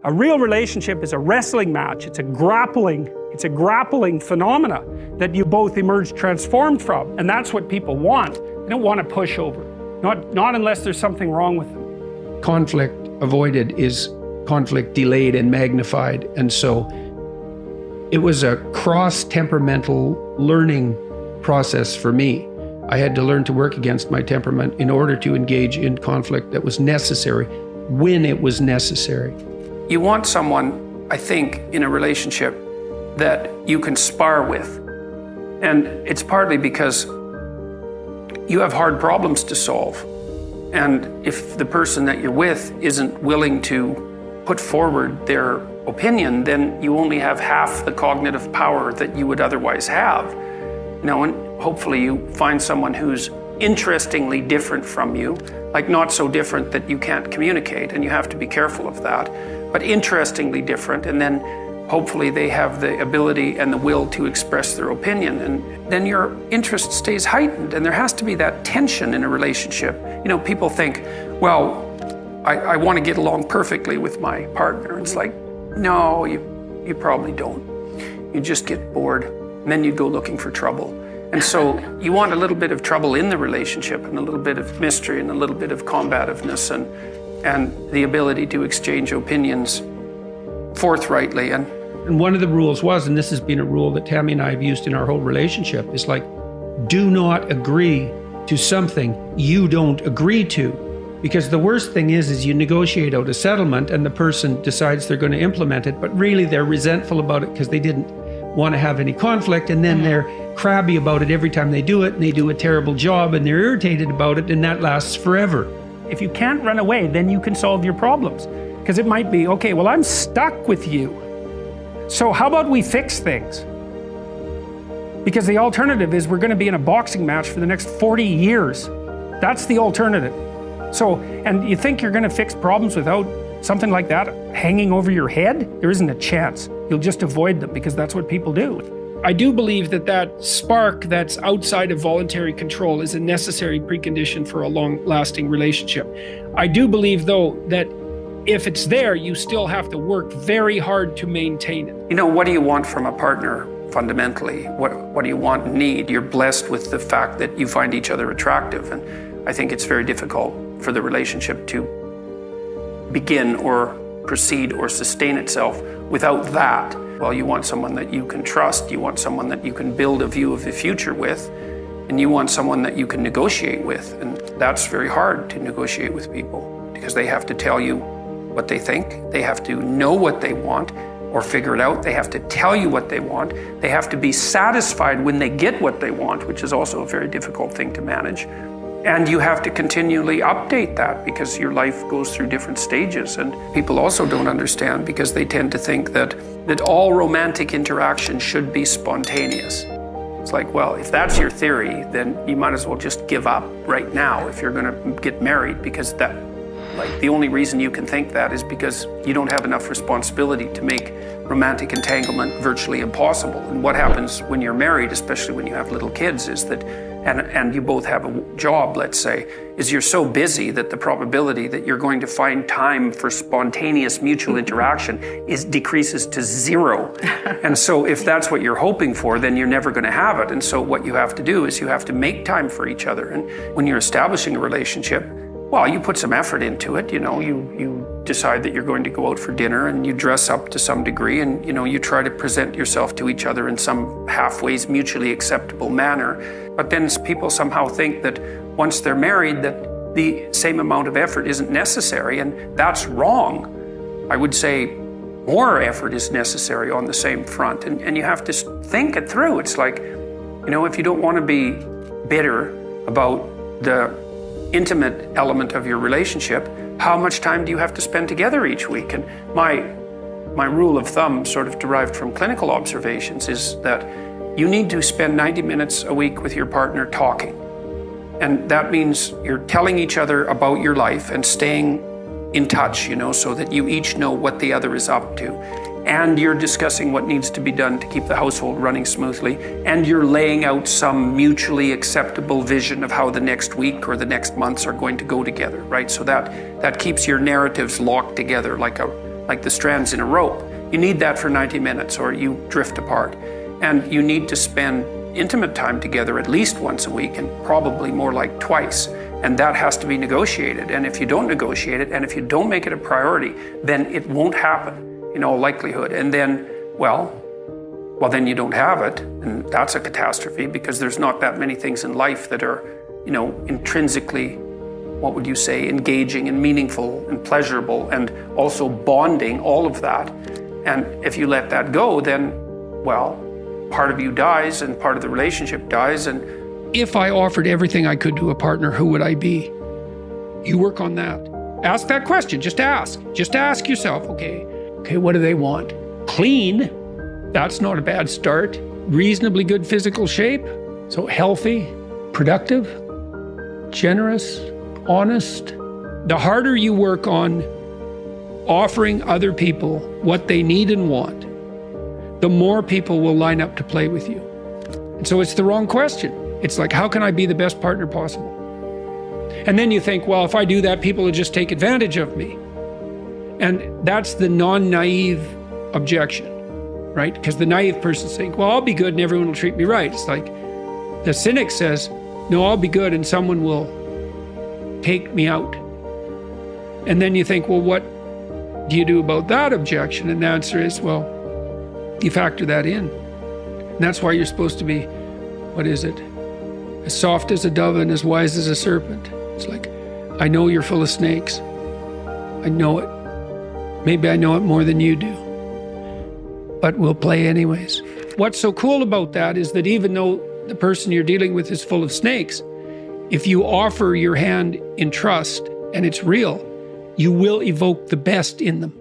A real relationship is a wrestling match. It's a grappling phenomena that you both emerge transformed from. And that's what people want. They don't want to push over. Not unless there's something wrong with them. Conflict avoided is conflict delayed and magnified. And so it was a cross-temperamental learning process for me. I had to learn to work against my temperament in order to engage in conflict that was necessary when it was necessary. You want someone, I think, in a relationship that you can spar with. And it's partly because you have hard problems to solve. And if the person that you're with isn't willing to put forward their opinion, then you only have half the cognitive power that you would otherwise have. And hopefully you find someone who's interestingly different from you, like not so different that you can't communicate, and you have to be careful of that, but interestingly different, and then hopefully they have the ability and the will to express their opinion, and then your interest stays heightened, and there has to be that tension in a relationship. People think, well, I want to get along perfectly with my partner. It's like, no, you probably don't. You just get bored, and then you go looking for trouble. And so you want a little bit of trouble in the relationship, and a little bit of mystery, and a little bit of combativeness, and the ability to exchange opinions forthrightly. And one of the rules was, and this has been a rule that Tammy and I have used in our whole relationship, is like, do not agree to something you don't agree to. Because the worst thing is you negotiate out a settlement and the person decides they're going to implement it, but really they're resentful about it because they didn't want to have any conflict, and then they're crabby about it every time they do it, and they do a terrible job, and they're irritated about it, and that lasts forever. If you can't run away, then you can solve your problems. Because it might be, okay, well, I'm stuck with you. So how about we fix things? Because the alternative is we're going to be in a boxing match for the next 40 years. That's the alternative. So, and you think you're going to fix problems without something like that hanging over your head? There isn't a chance. You'll just avoid them because that's what people do. I do believe that spark that's outside of voluntary control is a necessary precondition for a long-lasting relationship. I do believe, though, that if it's there, you still have to work very hard to maintain it. What do you want from a partner fundamentally? What do you want and need? You're blessed with the fact that you find each other attractive, and I think it's very difficult for the relationship to begin or proceed or sustain itself without that. Well, you want someone that you can trust, you want someone that you can build a view of the future with, and you want someone that you can negotiate with. And that's very hard to negotiate with people because they have to tell you what they think, they have to know what they want or figure it out, they have to tell you what they want, they have to be satisfied when they get what they want, which is also a very difficult thing to manage. And you have to continually update that because your life goes through different stages. And people also don't understand because they tend to think that all romantic interaction should be spontaneous. It's like, well, if that's your theory, then you might as well just give up right now if you're going to get married, because the only reason you can think that is because you don't have enough responsibility to make romantic entanglement virtually impossible. And what happens when you're married, especially when you have little kids, is that and you both have a job, let's say, is you're so busy that the probability that you're going to find time for spontaneous mutual interaction decreases to zero. And so if that's what you're hoping for, then you're never going to have it. And so what you have to do is you have to make time for each other. And when you're establishing a relationship, well, you put some effort into it. You decide that you're going to go out for dinner and you dress up to some degree, and you try to present yourself to each other in some halfway mutually acceptable manner. But then people somehow think that once they're married that the same amount of effort isn't necessary, and that's wrong. I would say more effort is necessary on the same front, and you have to think it through. It's like, if you don't want to be bitter about the intimate element of your relationship, how much time do you have to spend together each week? And my rule of thumb, sort of derived from clinical observations, is that you need to spend 90 minutes a week with your partner talking. And that means you're telling each other about your life and staying in touch, so that you each know what the other is up to. And you're discussing what needs to be done to keep the household running smoothly, and you're laying out some mutually acceptable vision of how the next week or the next months are going to go together, right? So that keeps your narratives locked together like a like the strands in a rope. You need that for 90 minutes or you drift apart. And you need to spend intimate time together at least once a week, and probably more like twice. And that has to be negotiated. And if you don't negotiate it, and if you don't make it a priority, then it won't happen in all likelihood. And then, well, then you don't have it. And that's a catastrophe, because there's not that many things in life that are, intrinsically, what would you say, engaging and meaningful and pleasurable and also bonding, all of that. And if you let that go, then, well, part of you dies and part of the relationship dies. And if I offered everything I could to a partner, who would I be? You work on that. Ask that question. Just ask. Just ask yourself, okay, what do they want? Clean. That's not a bad start. Reasonably good physical shape. So healthy, productive, generous, honest. The harder you work on offering other people what they need and want, the more people will line up to play with you. And so it's the wrong question. It's like, how can I be the best partner possible? And then you think, well, if I do that, people will just take advantage of me. And that's the non-naive objection, right? Because the naive person's think, well, I'll be good and everyone will treat me right. It's like the cynic says, no, I'll be good and someone will take me out. And then you think, well, what do you do about that objection? And the answer is, well, you factor that in. And that's why you're supposed to be, what is it? As soft as a dove and as wise as a serpent. It's like, I know you're full of snakes. I know it. Maybe I know it more than you do. But we'll play anyways. What's so cool about that is that even though the person you're dealing with is full of snakes, if you offer your hand in trust and it's real, you will evoke the best in them.